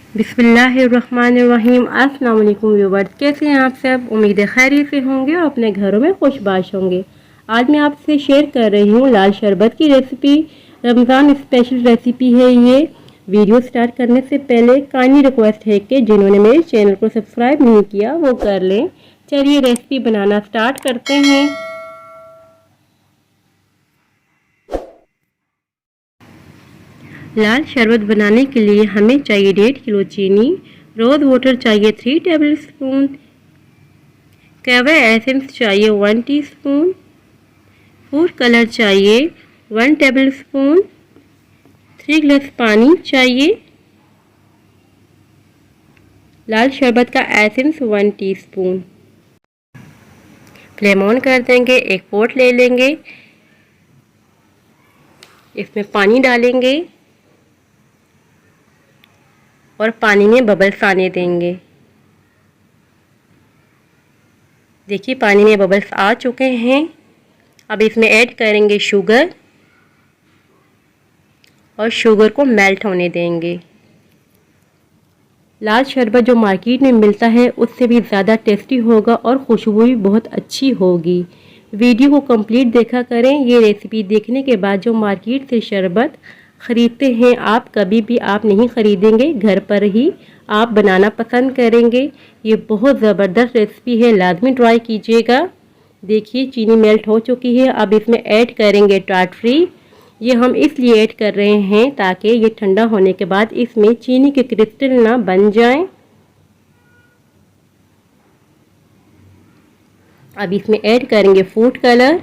बिस्मिल्लाहिर्रहमानिर्रहीम। अस्सलाम वालेकुम व्यूअर्स, कैसे हैं आप सब? उम्मीद है खैरियत से होंगे और अपने घरों में खुशबाश होंगे। आज मैं आपसे शेयर कर रही हूँ लाल शरबत की रेसिपी। रमज़ान स्पेशल रेसिपी है ये। वीडियो स्टार्ट करने से पहले काइंडली रिक्वेस्ट है कि जिन्होंने मेरे चैनल को सब्सक्राइब नहीं किया वो कर लें। चलिए रेसिपी बनाना स्टार्ट करते हैं। लाल शरबत बनाने के लिए हमें चाहिए 1.5 किलो चीनी, रोज़ वाटर चाहिए 3 टेबल स्पून, कैवा एसेंस चाहिए 1 टीस्पून, फूड कलर चाहिए 1 टेबल स्पून, 3 गिलास पानी चाहिए, लाल शरबत का एसेंस 1 टीस्पून। फ्लेम ऑन कर देंगे। एक पॉट ले लेंगे, इसमें पानी डालेंगे और पानी में बबल्स आने देंगे। देखिए पानी में बबल्स आ चुके हैं। अब इसमें ऐड करेंगे शुगर और शुगर को मेल्ट होने देंगे। लाल शरबत जो मार्केट में मिलता है उससे भी ज़्यादा टेस्टी होगा और खुशबू भी बहुत अच्छी होगी। वीडियो को कंप्लीट देखा करें। ये रेसिपी देखने के बाद जो मार्केट से शरबत ख़रीदते हैं आप कभी भी आप नहीं ख़रीदेंगे, घर पर ही आप बनाना पसंद करेंगे। ये बहुत ज़बरदस्त रेसिपी है, लाजमी ट्राई कीजिएगा। देखिए चीनी मेल्ट हो चुकी है। अब इसमें ऐड करेंगे टाटरी। ये हम इसलिए ऐड कर रहे हैं ताकि ये ठंडा होने के बाद इसमें चीनी के क्रिस्टल ना बन जाएं। अब इसमें ऐड करेंगे फूड कलर,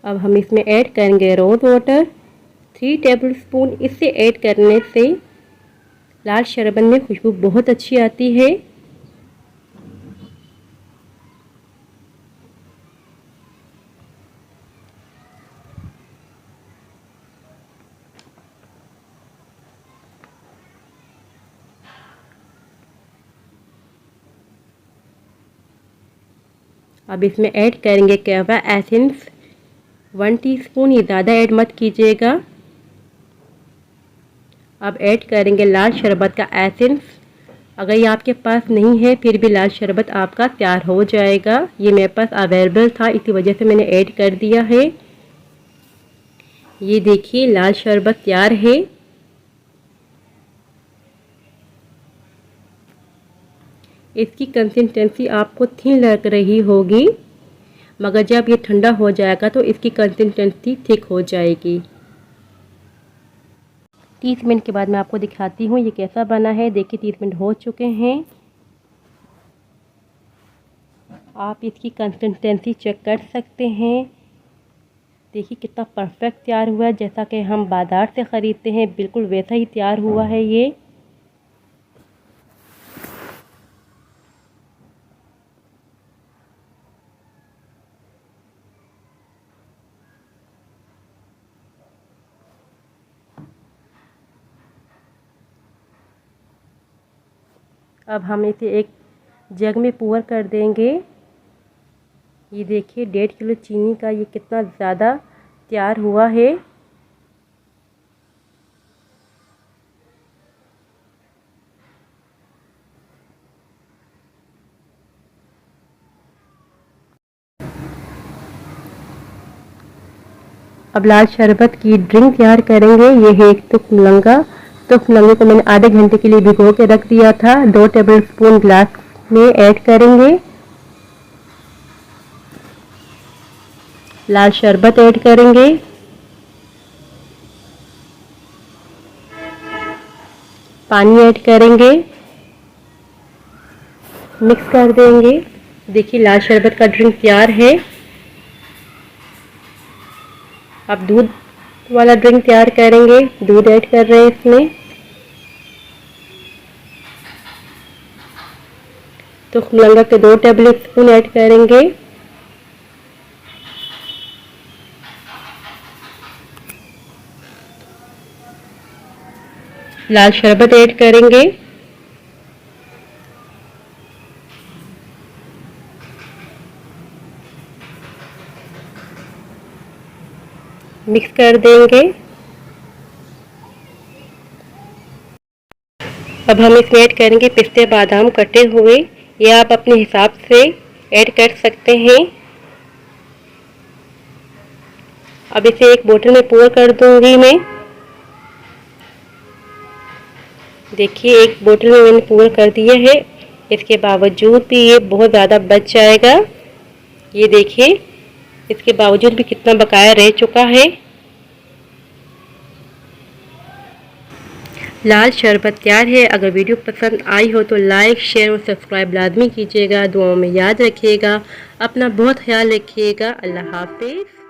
अब हम इसमें ऐड करेंगे रोज़ वाटर 3 टेबल स्पून। इससे ऐड करने से लाल शरबत में खुशबू बहुत अच्छी आती है। अब इसमें ऐड करेंगे कैवा एसेंस 1 टीस्पून। ये ज़्यादा ऐड मत कीजिएगा। अब ऐड करेंगे लाल शरबत का एसेंस। अगर ये आपके पास नहीं है फिर भी लाल शरबत आपका तैयार हो जाएगा। ये मेरे पास अवेलेबल था इसी वजह से मैंने ऐड कर दिया है। ये देखिए लाल शरबत तैयार है। इसकी कंसिस्टेंसी आपको थिन लग रही होगी, मगर जब ये ठंडा हो जाएगा तो इसकी कंसिस्टेंसी थिक हो जाएगी। 30 मिनट के बाद मैं आपको दिखाती हूँ ये कैसा बना है। देखिए 30 मिनट हो चुके हैं। आप इसकी कंसिस्टेंसी चेक कर सकते हैं। देखिए कितना परफेक्ट तैयार हुआ है, जैसा कि हम बाज़ार से ख़रीदते हैं बिल्कुल वैसा ही तैयार हुआ है ये। अब हम इसे एक जग में पूर कर देंगे। ये देखिए 1.5 किलो चीनी का ये कितना ज़्यादा तैयार हुआ है। अब लाल शरबत की ड्रिंक तैयार करेंगे। ये है एक तुख मलंगा। तुख मलंगे को मैंने आधे घंटे के लिए भिगो के रख दिया था। 2 टेबल स्पून ग्लास में ऐड करेंगे। लाल शरबत ऐड करेंगे। पानी ऐड करेंगे, मिक्स कर देंगे। देखिए लाल शरबत का ड्रिंक तैयार है। अब दूध वाला ड्रिंक तैयार करेंगे। दूध ऐड कर रहे हैं इसमें। तो मलंगा के 2 टेबल स्पून ऐड करेंगे। लाल शरबत ऐड करेंगे। मिक्स कर देंगे। अब हम इसमें ऐड करेंगे पिस्ते बादाम कटे हुए, ये आप अपने हिसाब से ऐड कर सकते हैं। अब इसे एक बोतल में पोर कर दूंगी मैं। देखिए एक बोतल में मैंने पोर कर दिया है, इसके बावजूद भी ये बहुत ज़्यादा बच जाएगा। ये देखिए इसके बावजूद भी कितना बकाया रह चुका है। लाल शरबत तैयार है। अगर वीडियो पसंद आई हो तो लाइक शेयर और सब्सक्राइब लाजमी कीजिएगा। दुआओं में याद रखिएगा, अपना बहुत ख्याल रखिएगा। अल्लाह हाफिज़।